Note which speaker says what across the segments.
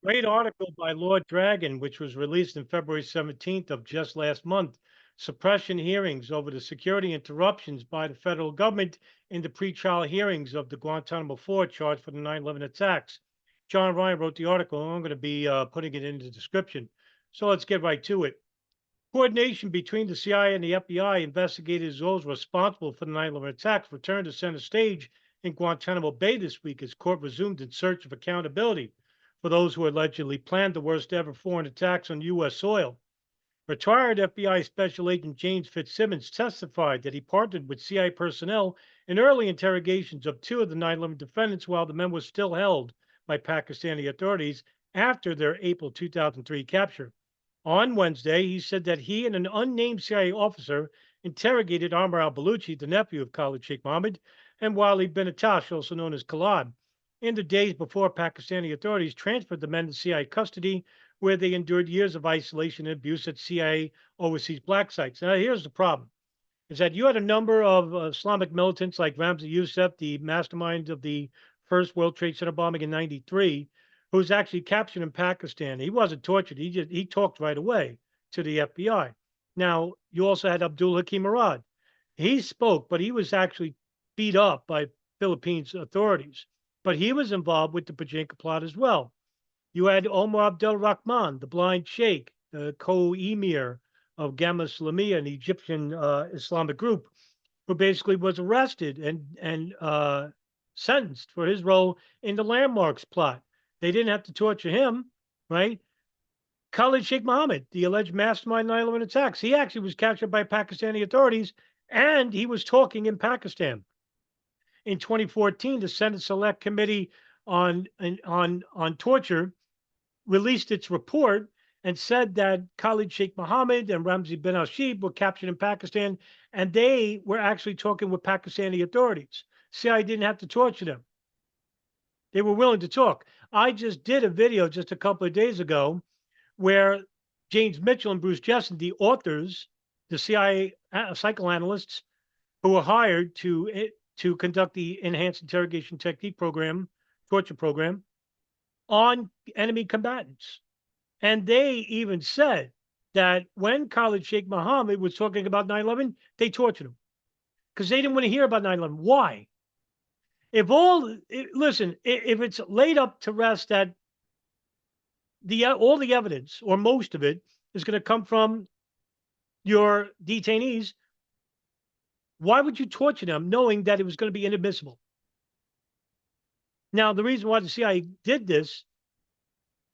Speaker 1: Great article by Lord Dragon, which was released on February 17th of just last month. Suppression hearings over the security interruptions by the federal government in the pretrial hearings of the Guantanamo 4 charge for the 9/11 attacks. John Ryan wrote the article, and I'm going to be putting it in the description. So let's get right to it. Coordination between the CIA and the FBI investigators those responsible for the 9/11 attacks returned to center stage in Guantanamo Bay this week as court resumed its search of accountability for those who allegedly planned the worst ever foreign attacks on U.S. soil. Retired FBI Special Agent James Fitzsimmons testified that he partnered with CIA personnel in early interrogations of two of the 9/11 defendants while the men were still held by Pakistani authorities after their April 2003 capture. On Wednesday, he said that he and an unnamed CIA officer interrogated Amr al-Baluchi, the nephew of Khalid Sheikh Mohammed, and Wali bin Attash, also known as Khalid, in the days before Pakistani authorities transferred the men to CIA custody, where they endured years of isolation and abuse at CIA overseas black sites. Now, here's the problem, is that you had a number of Islamic militants like Ramzi Youssef, the mastermind of the first World Trade Center bombing in 93, who was actually captured in Pakistan. He wasn't tortured. He talked right away to the FBI. Now, you also had Abdul Hakim Murad. He spoke, but he was actually beat up by Philippines authorities. But he was involved with the Pachinko plot as well. You had Omar Abdel Rahman, the blind sheikh, the co-emir of Gamma Islamiyah, an Egyptian Islamic group, who basically was arrested and sentenced for his role in the landmarks plot. They didn't have to torture him, right? Khalid Sheikh Mohammed, the alleged mastermind 9/11 attacks, he actually was captured by Pakistani authorities, and he was talking in Pakistan. In 2014, the Senate Select Committee on Torture released its report and said that Khalid Sheikh Mohammed and Ramzi bin Ashib were captured in Pakistan, and they were actually talking with Pakistani authorities. CIA didn't have to torture them. They were willing to talk. I just did a video just a couple of days ago where James Mitchell and Bruce Jessen, the authors, the CIA psychoanalysts who were hired to conduct the enhanced interrogation technique program, torture program, on enemy combatants. And they even said that when Khalid Sheikh Mohammed was talking about 9/11, they tortured him because they didn't want to hear about 9/11. Why? Listen, if it's laid up to rest that all the evidence or most of it is going to come from your detainees, why would you torture them knowing that it was going to be inadmissible? Now, the reason why the CIA did this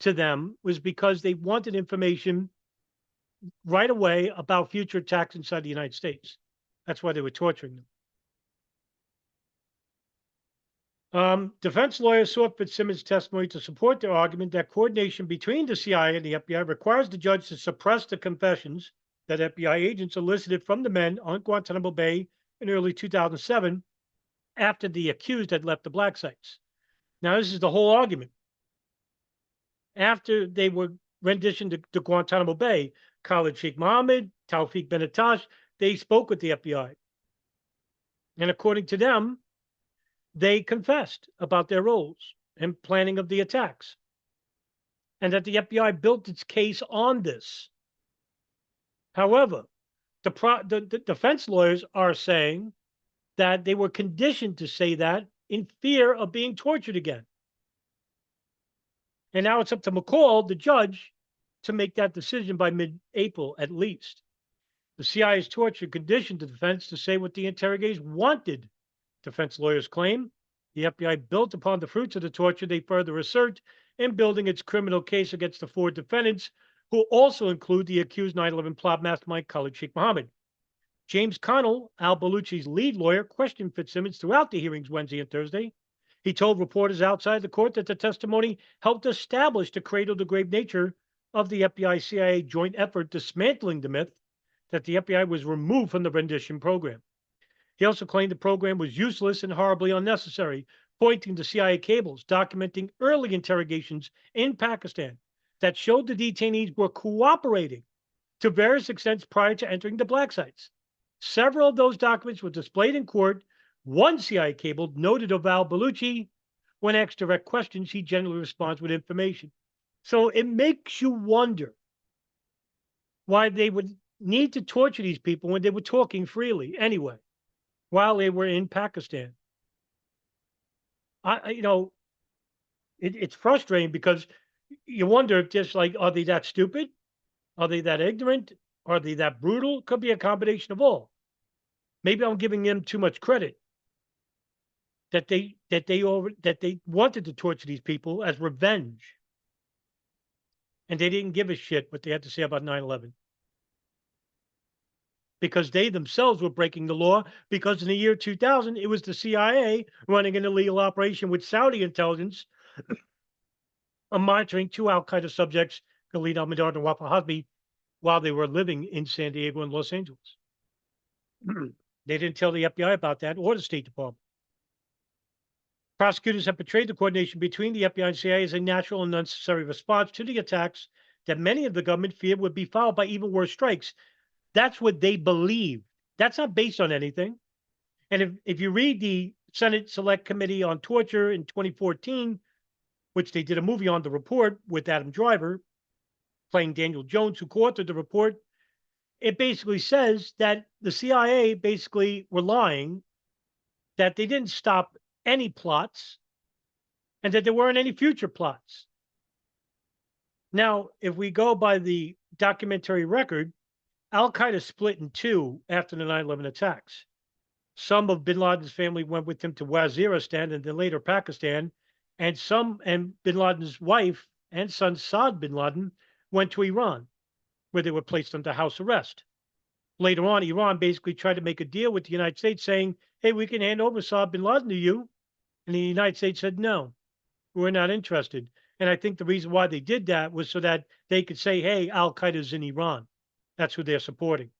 Speaker 1: to them was because they wanted information right away about future attacks inside the United States. That's why they were torturing them. Defense lawyers sought Fitzsimmons' testimony to support their argument that coordination between the CIA and the FBI requires the judge to suppress the confessions that FBI agents elicited from the men on Guantanamo Bay in early 2007 after the accused had left the black sites. Now, this is the whole argument. After they were renditioned to Guantanamo Bay, Khalid Sheikh Mohammed, Tawfiq bin Attash, they spoke with the FBI. And according to them, they confessed about their roles and planning of the attacks, and that the FBI built its case on this. However, the defense lawyers are saying that they were conditioned to say that in fear of being tortured again. And now it's up to McCall, the judge, to make that decision by mid-April at least. The CIA's torture conditioned the defense to say what the interrogators wanted. Defense lawyers claim the FBI built upon the fruits of the torture they further assert in building its criminal case against the four defendants, who also include the accused 9/11 plot mastermind Khalid Sheikh Mohammed. James Connell, al-Baluchi's lead lawyer, questioned Fitzsimmons throughout the hearings Wednesday and Thursday. He told reporters outside the court that the testimony helped establish the cradle-to-grave nature of the FBI-CIA joint effort, dismantling the myth that the FBI was removed from the rendition program. He also claimed the program was useless and horribly unnecessary, pointing to CIA cables documenting early interrogations in Pakistan that showed the detainees were cooperating to various extents prior to entering the black sites. Several of those documents were displayed in court. One CIA cable noted of al-Baluchi, when asked direct questions, he generally responds with information. So it makes you wonder why they would need to torture these people when they were talking freely anyway, while they were in Pakistan. You know, it's frustrating because you wonder if just like, are they that stupid? Are they that ignorant? Are they that brutal? Could be a combination of all. Maybe I'm giving them too much credit that they wanted to torture these people as revenge, and they didn't give a shit what they had to say about 9/11 because they themselves were breaking the law. Because in the year 2000, it was the CIA running an illegal operation with Saudi intelligence monitoring two Al Qaeda subjects, Khalid al Mihdhar and Wafa Hasbi, while they were living in San Diego and Los Angeles. They didn't tell the FBI about that or the State Department. Prosecutors have portrayed the coordination between the FBI and CIA as a natural and necessary response to the attacks that many of the government feared would be followed by even worse strikes. That's what they believe. That's not based on anything. And if you read the Senate Select Committee on Torture in 2014, which they did a movie on, The Report, with Adam Driver playing Daniel Jones, who co-authored the report, it basically says that the CIA basically were lying, that they didn't stop any plots, and that there weren't any future plots. Now, if we go by the documentary record, Al Qaeda split in two after the 9/11 attacks. Some of bin Laden's family went with him to Waziristan and then later Pakistan, and bin Laden's wife and son Saad bin Laden went to Iran, where they were placed under house arrest. Later on, Iran basically tried to make a deal with the United States saying, hey, we can hand over Saad bin Laden to you. And the United States said, no, we're not interested. And I think the reason why they did that was so that they could say, hey, Al Qaeda's in Iran. That's who they're supporting.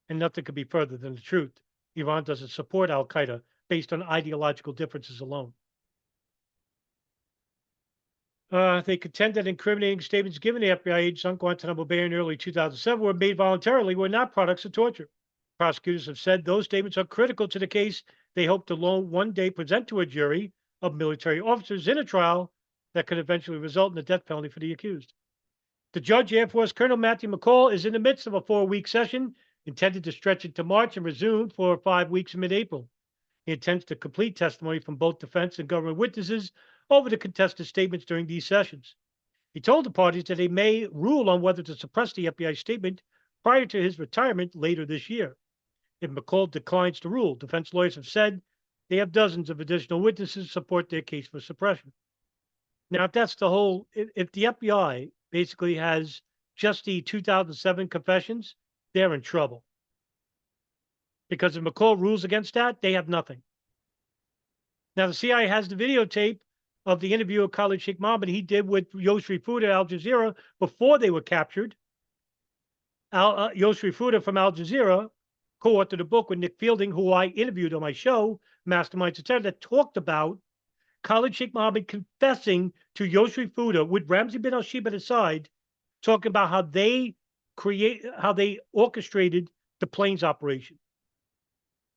Speaker 1: And nothing could be further than the truth. Iran doesn't support Al Qaeda based on ideological differences alone. They contend that incriminating statements given to FBI agents on Guantanamo Bay in early 2007 were made voluntarily, were not products of torture. Prosecutors have said those statements are critical to the case they hope to one day present to a jury of military officers in a trial that could eventually result in the death penalty for the accused. The judge, Air Force Colonel Matthew McCall, is in the midst of a 4-week session intended to stretch into March and resume for 5 weeks in mid-April. He intends to complete testimony from both defense and government witnesses over the contested statements during these sessions. He told the parties that they may rule on whether to suppress the FBI statement prior to his retirement later this year. If McCall declines to rule, defense lawyers have said they have dozens of additional witnesses to support their case for suppression. Now, if that's the whole, if the FBI basically has just the 2007 confessions, they're in trouble. Because if McCall rules against that, they have nothing. Now, the CIA has the videotape of the interview of Khalid Sheikh Mohammed he did with Yoshri Fuda at Al Jazeera before they were captured. Yoshri Fuda from Al Jazeera co-authored a book with Nick Fielding, who I interviewed on my show, Masterminds Etc., that talked about Khalid Sheikh Mohammed confessing to Yoshri Fuda with Ramzi bin al-Shibh at his side, talking about how they orchestrated the planes operation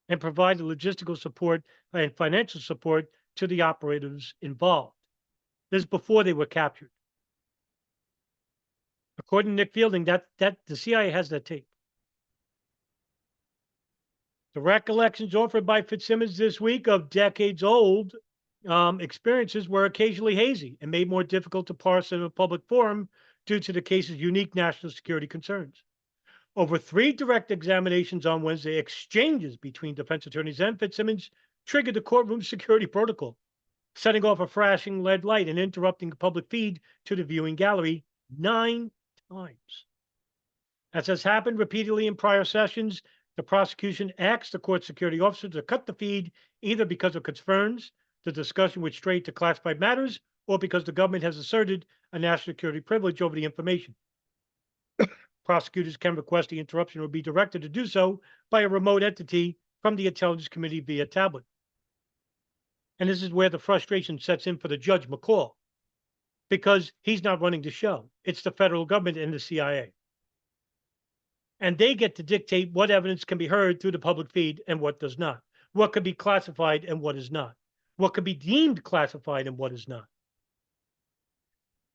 Speaker 1: and provided logistical support and financial support to the operatives involved. This is before they were captured. According to Nick Fielding, that the CIA has that tape. The recollections offered by Fitzsimmons this week of decades-old experiences were occasionally hazy and made more difficult to parse in a public forum due to the case's unique national security concerns. Over 3 direct examinations on Wednesday, exchanges between defense attorneys and Fitzsimmons triggered the courtroom security protocol, setting off a flashing red light and interrupting the public feed to the viewing gallery 9 times. As has happened repeatedly in prior sessions, the prosecution asked the court security officer to cut the feed either because of concerns the discussion would stray to classified matters or because the government has asserted a national security privilege over the information. Prosecutors can request the interruption or be directed to do so by a remote entity from the Intelligence Committee via tablet. And this is where the frustration sets in for the Judge McCall, because he's not running the show. It's the federal government and the CIA. And they get to dictate what evidence can be heard through the public feed and what does not, what could be classified and what is not, what could be deemed classified and what is not.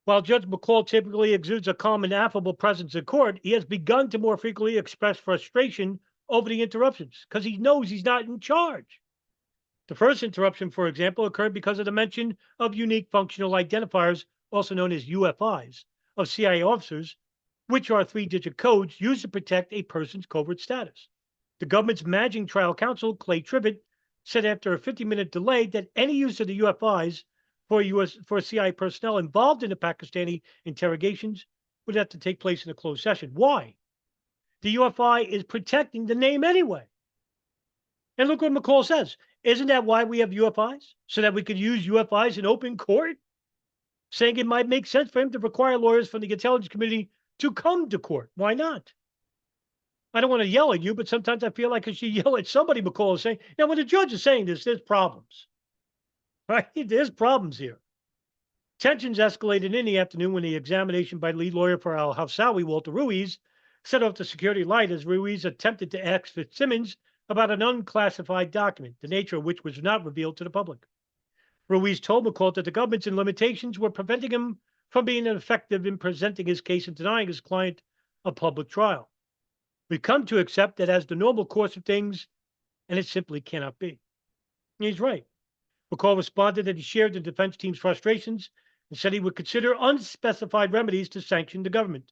Speaker 1: While Judge McCall typically exudes a calm and affable presence in court, he has begun to more frequently express frustration over the interruptions because he knows he's not in charge. The first interruption, for example, occurred because of the mention of unique functional identifiers, also known as UFIs, of CIA officers, which are three-digit codes used to protect a person's covert status. The government's managing trial counsel, Clay Trivett, said after a 50-minute delay that any use of the UFIs for CIA personnel involved in the Pakistani interrogations would have to take place in a closed session. Why? The UFI is protecting the name anyway. And look what McCall says. Isn't that why we have UFIs? So that we could use UFIs in open court? Saying it might make sense for him to require lawyers from the intelligence community to come to court. Why not? I don't want to yell at you, but sometimes I feel like I should yell at somebody. McCall is saying, now when the judge is saying this, there's problems. Right? There's problems here. Tensions escalated in the afternoon when the examination by lead lawyer for al-Hawsawi, Walter Ruiz, set off the security light as Ruiz attempted to ask Fitzsimmons about an unclassified document, the nature of which was not revealed to the public. Ruiz told McCall that the government's limitations were preventing him from being effective in presenting his case and denying his client a public trial. We've come to accept that as the normal course of things, and it simply cannot be. And he's right. McCall responded that he shared the defense team's frustrations and said he would consider unspecified remedies to sanction the government.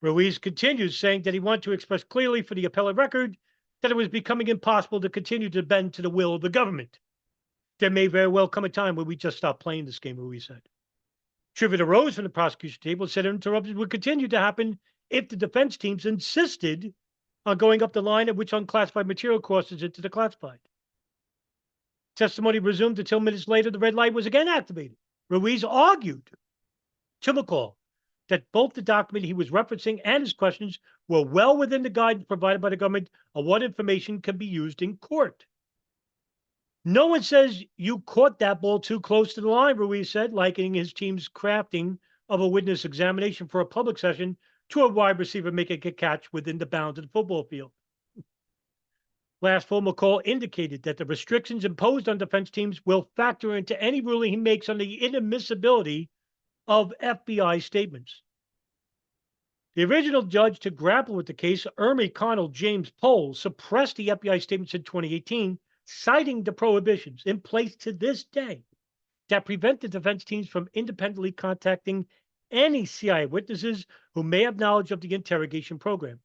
Speaker 1: Ruiz continues, saying that he wanted to express clearly for the appellate record that it was becoming impossible to continue to bend to the will of the government. There may very well come a time where we just stop playing this game, Ruiz said. Trivett arose from the prosecution table and said interruptions would continue to happen if the defense teams insisted on going up the line at which unclassified material crosses into the classified. Testimony resumed until minutes later, the red light was again activated. Ruiz argued to McCall that both the document he was referencing and his questions were well within the guidance provided by the government on what information can be used in court. No one says you caught that ball too close to the line, Ruiz said, likening his team's crafting of a witness examination for a public session to a wide receiver making a catch within the bounds of the football field. Last fall, McCall indicated that the restrictions imposed on defense teams will factor into any ruling he makes on the inadmissibility of FBI statements. The original judge to grapple with the case, Army Colonel James Pohl, suppressed the FBI statements in 2018, citing the prohibitions in place to this day that prevent the defense teams from independently contacting any CIA witnesses who may have knowledge of the interrogation program.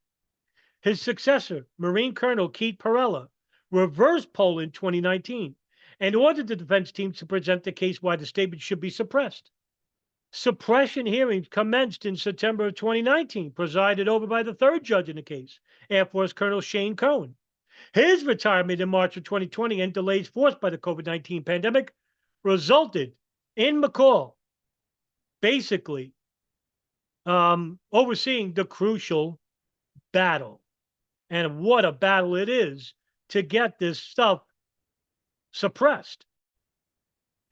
Speaker 1: His successor, Marine Colonel Keith Perella, reversed Pohl in 2019 and ordered the defense teams to present the case why the statement should be suppressed. Suppression hearings commenced in September of 2019, presided over by the third judge in the case, Air Force Colonel Shane Cohen. His retirement in March of 2020 and delays forced by the COVID-19 pandemic resulted in McCall basically overseeing the crucial battle. And what a battle it is to get this stuff suppressed.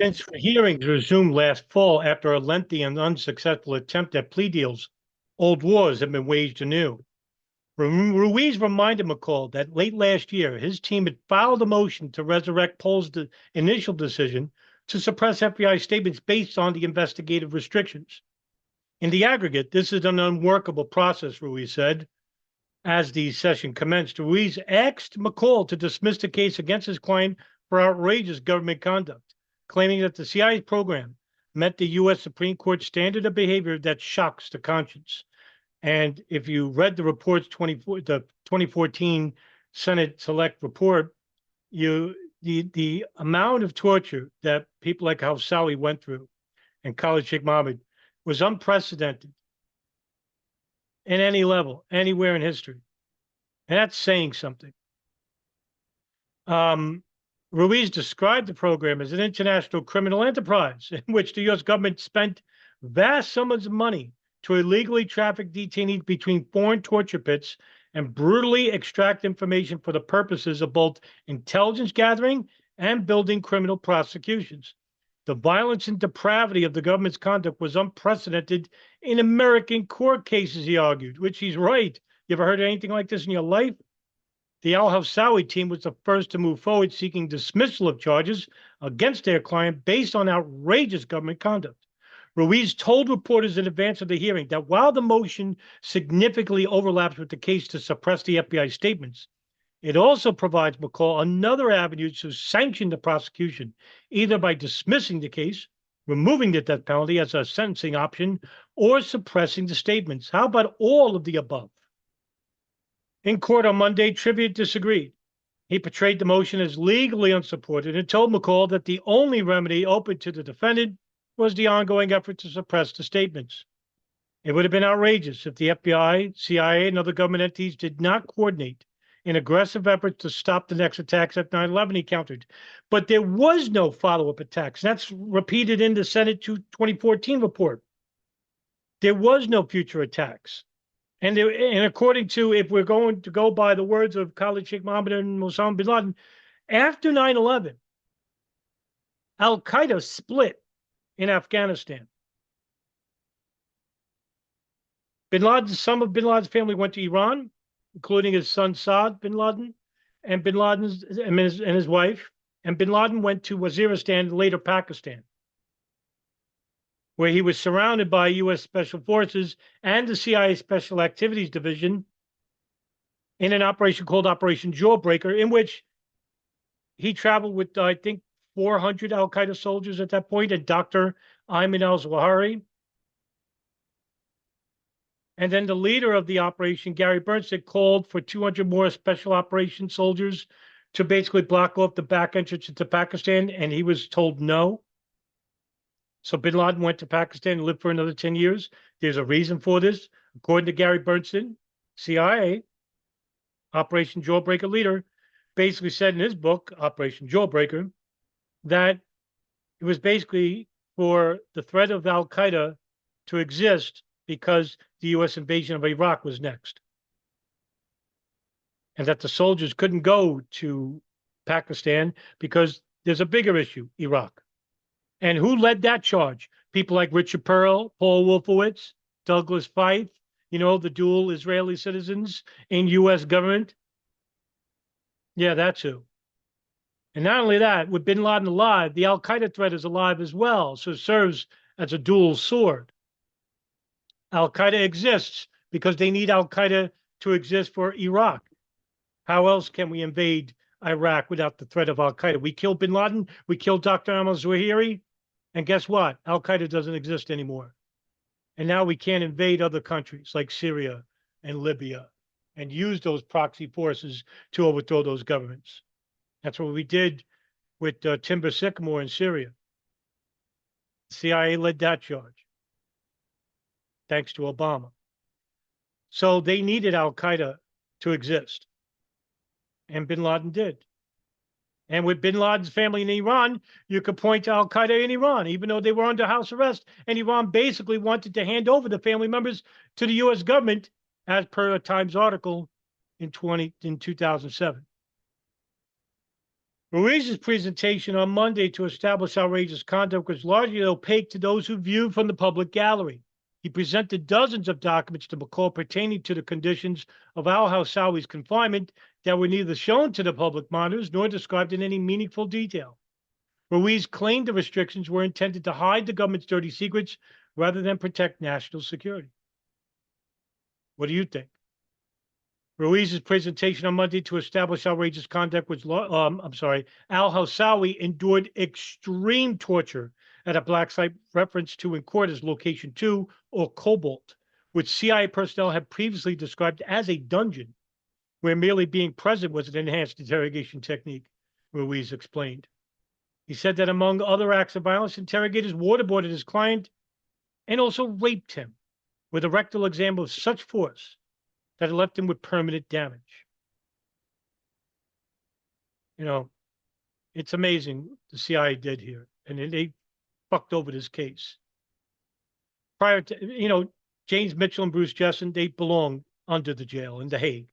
Speaker 1: Since hearings resumed last fall after a lengthy and unsuccessful attempt at plea deals, old wars have been waged anew. Ruiz reminded McCall that late last year, his team had filed a motion to resurrect Pohl's initial decision to suppress FBI statements based on the investigative restrictions. In the aggregate, this is an unworkable process, Ruiz said. As the session commenced, Ruiz asked McCall to dismiss the case against his client for outrageous government conduct, claiming that the CIA's program met the U.S. Supreme Court standard of behavior that shocks the conscience. And if you read the report's the 2014 Senate Select Report, the amount of torture that people like Hawsawi went through and Khalid Sheikh Mohammed was unprecedented in any level, anywhere in history. And that's saying something. Ruiz described the program as an international criminal enterprise in which the U.S. government spent vast sums of money to illegally traffic detainees between foreign torture pits and brutally extract information for the purposes of both intelligence gathering and building criminal prosecutions. The violence and depravity of the government's conduct was unprecedented in American court cases, he argued, which he's right. You ever heard of anything like this in your life? The al-Hawsawi team was the first to move forward seeking dismissal of charges against their client based on outrageous government conduct. Ruiz told reporters in advance of the hearing that while the motion significantly overlaps with the case to suppress the FBI statements, it also provides McCall another avenue to sanction the prosecution, either by dismissing the case, removing the death penalty as a sentencing option, or suppressing the statements. How about all of the above? In court on Monday, Triviat disagreed. He portrayed the motion as legally unsupported and told McCall that the only remedy open to the defendant was the ongoing effort to suppress the statements. It would have been outrageous if the FBI, CIA, and other government entities did not coordinate in aggressive efforts to stop the next attacks at 9/11, he countered. But there was no follow-up attacks. That's repeated in the Senate 2014 report. There was no future attacks. And according to, if we're going to go by the words of Khalid Sheikh Mohammed and Osama bin Laden, after 9/11, Al-Qaeda split in Afghanistan. Some of bin Laden's family went to Iran, including his son Saad bin Laden and bin Laden's and his wife. And bin Laden went to Waziristan, later Pakistan, where he was surrounded by U.S. Special Forces and the CIA Special Activities Division in an operation called Operation Jawbreaker, in which he traveled with, I think, 400 Al-Qaeda soldiers at that point, and Dr. Ayman al-Zawahiri. And then the leader of the operation, Gary Bernstein, called for 200 more special operations soldiers to basically block off the back entrance into Pakistan, and he was told no. So bin Laden went to Pakistan and lived for another 10 years. There's a reason for this. According to Gary Bernstein, CIA, Operation Jawbreaker leader, basically said in his book, Operation Jawbreaker, that it was basically for the threat of Al-Qaeda to exist because the U.S. invasion of Iraq was next. And that the soldiers couldn't go to Pakistan because there's a bigger issue, Iraq. And who led that charge? People like Richard Perle, Paul Wolfowitz, Douglas Feith, the dual Israeli citizens in U.S. government. Yeah, that's who. And not only that, with bin Laden alive, the Al-Qaeda threat is alive as well. So it serves as a dual sword. Al-Qaeda exists because they need Al-Qaeda to exist for Iraq. How else can we invade Iraq without the threat of Al-Qaeda? We killed bin Laden, we killed Dr. Ayman al-Zawahiri, and guess what? Al-Qaeda doesn't exist anymore. And now we can't invade other countries like Syria and Libya and use those proxy forces to overthrow those governments. That's what we did with Timber Sycamore in Syria. The CIA led that charge, thanks to Obama. So they needed Al-Qaeda to exist. And bin Laden did. And with bin Laden's family in Iran, you could point to Al-Qaeda in Iran, even though they were under house arrest. And Iran basically wanted to hand over the family members to the U.S. government, as per a Times article in 2007. Ruiz's presentation on Monday to establish outrageous conduct was largely opaque to those who viewed from the public gallery. He presented dozens of documents to McCall pertaining to the conditions of al-Hawsawi's confinement that were neither shown to the public monitors nor described in any meaningful detail. Ruiz claimed the restrictions were intended to hide the government's dirty secrets rather than protect national security. What do you think? Ruiz's presentation on Monday to establish outrageous conduct was, al-Hawsawi endured extreme torture at a black site referenced to in court as Location 2 or Cobalt, which CIA personnel had previously described as a dungeon, where merely being present was an enhanced interrogation technique, Ruiz explained. He said that among other acts of violence, interrogators waterboarded his client and also raped him with a rectal exam of such force that it left him with permanent damage. It's amazing the CIA did here, and they fucked over this case. Prior to, James Mitchell and Bruce Jessen, they belong under the jail in The Hague.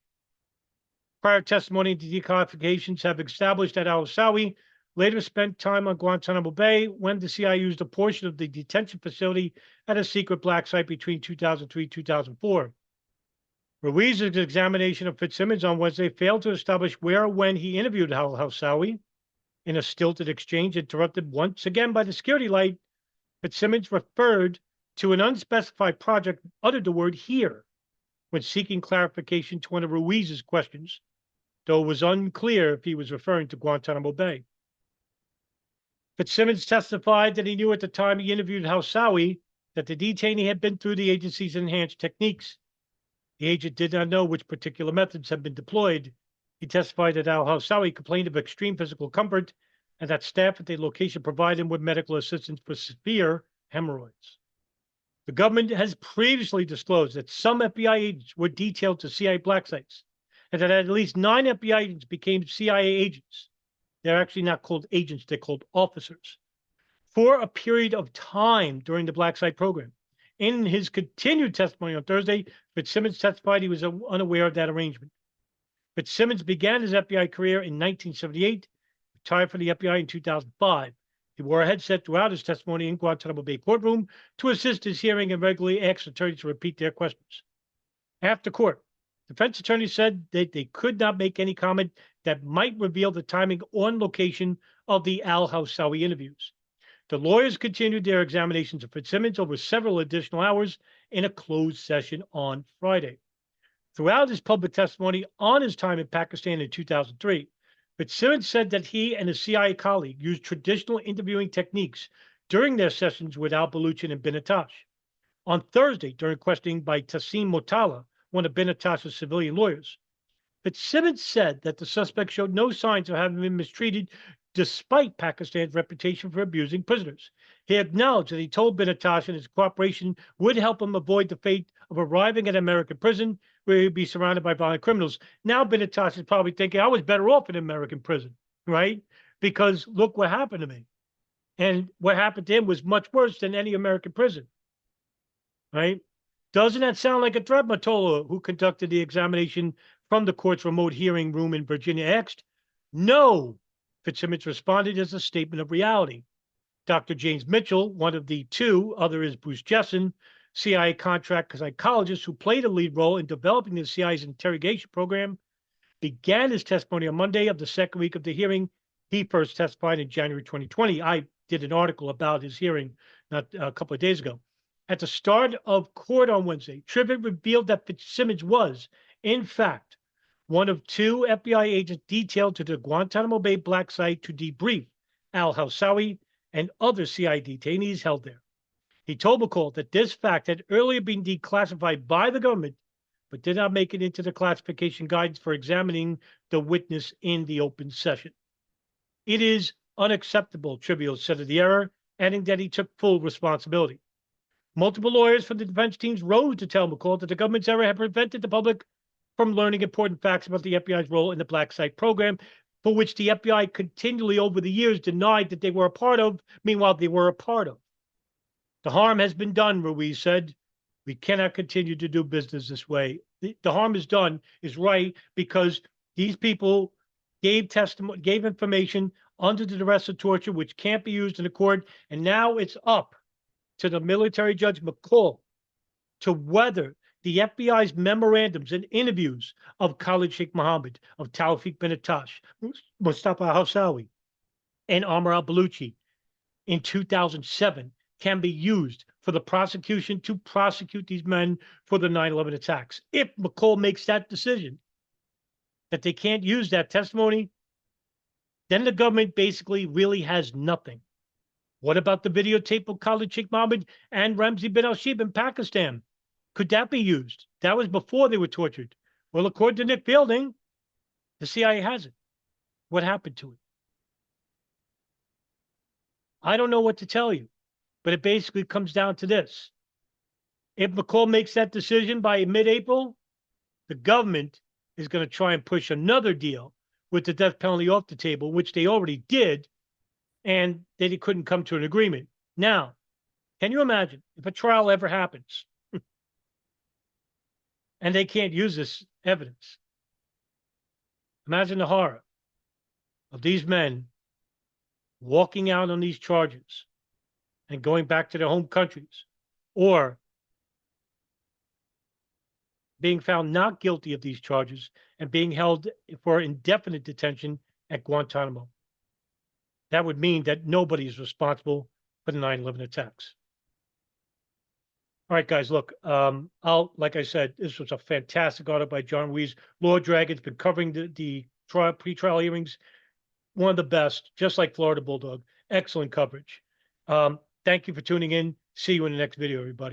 Speaker 1: Prior testimony to declassifications have established that al-Hawsawi later spent time on Guantanamo Bay when the CIA used a portion of the detention facility at a secret black site between 2003 and 2004. Ruiz's examination of Fitzsimmons on Wednesday failed to establish where or when he interviewed al-Hawsawi in a stilted exchange interrupted once again by the security light Fitzsimmons referred to an unspecified project, uttered the word here when seeking clarification to one of Ruiz's questions, though it was unclear if he was referring to Guantanamo Bay. Fitzsimmons testified that he knew at the time he interviewed Hausawi that the detainee had been through the agency's enhanced techniques. The agent did not know which particular methods had been deployed. He testified that al-Hausawi complained of extreme physical comfort and that staff at the location provided him with medical assistance for severe hemorrhoids. The government has previously disclosed that some FBI agents were detailed to CIA black sites and that at least 9 FBI agents became CIA agents. They're actually not called agents, they're called officers, for a period of time during the black site program. In his continued testimony on Thursday, Fitzsimmons testified he was unaware of that arrangement. Fitzsimmons began his FBI career in 1978, retired from the FBI in 2005. He wore a headset throughout his testimony in Guantanamo Bay courtroom to assist his hearing and regularly asked attorneys to repeat their questions. After court, defense attorneys said that they could not make any comment that might reveal the timing or location of the al-Hausawi interviews. The lawyers continued their examinations of Fitzsimmons over several additional hours in a closed session on Friday. Throughout his public testimony on his time in Pakistan in 2003, Fitzsimmons said that he and his CIA colleague used traditional interviewing techniques during their sessions with al-Baluchin and bin Attash. On Thursday, during questioning by Tassim Motala, one of bin Attash's civilian lawyers, Fitzsimmons said that the suspect showed no signs of having been mistreated despite Pakistan's reputation for abusing prisoners. He acknowledged that he told bin Attash that his cooperation would help him avoid the fate of arriving at an American prison where he'd be surrounded by violent criminals. Now bin Attash is probably thinking, I was better off in an American prison, right? Because look what happened to me. And what happened to him was much worse than any American prison, right? Doesn't that sound like a threat? Mottola, who conducted the examination from the court's remote hearing room in Virginia, asked. No, Fitzsimmons responded as a statement of reality. Dr. James Mitchell, one of the two, other is Bruce Jessen, CIA contract psychologist who played a lead role in developing the CIA's interrogation program, began his testimony on Monday of the second week of the hearing. He first testified in January 2020. I did an article about his hearing not a couple of days ago. At the start of court on Wednesday, Trivet revealed that Fitzsimmons was, in fact, one of 2 FBI agents detailed to the Guantanamo Bay black site to debrief al-Hausawi and other CIA detainees held there. He told McCall that this fact had earlier been declassified by the government, but did not make it into the classification guidance for examining the witness in the open session. It is unacceptable, Trivial said of the error, adding that he took full responsibility. Multiple lawyers from the defense teams rose to tell McCall that the government's error had prevented the public from learning important facts about the FBI's role in the black site program, for which the FBI continually over the years denied that they were a part of, meanwhile they were a part of. The harm has been done, Ruiz said. We cannot continue to do business this way. The harm is done is right because these people gave testimony, gave information under the duress of torture, which can't be used in a court. And now it's up to the military judge McCall to whether the FBI's memorandums and interviews of Khalid Sheikh Mohammed, of Tawfiq bin Attash, Mustafa Hausawi, and Amr al-Baluchi in 2007 can be used for the prosecution to prosecute these men for the 9/11 attacks. If McCall makes that decision that they can't use that testimony, then the government basically really has nothing. What about the videotape of Khalid Sheikh Mohammed and Ramzi bin al-Shibh in Pakistan? Could that be used? That was before they were tortured. Well, according to Nick Fielding, the CIA has it. What happened to it? I don't know what to tell you, but it basically comes down to this. If McCall makes that decision by mid-April, the government is going to try and push another deal with the death penalty off the table, which they already did, and they couldn't come to an agreement. Now, can you imagine if a trial ever happens and they can't use this evidence? Imagine the horror of these men walking out on these charges and going back to their home countries, or being found not guilty of these charges and being held for indefinite detention at Guantanamo. That would mean that nobody is responsible for the 9/11 attacks. All right, guys, look, like I said, this was a fantastic article by John Ruiz. Lord Dragon's been covering the pre-trial hearings, one of the best, just like Florida Bulldog. Excellent coverage. Thank you for tuning in. See you in the next video, everybody.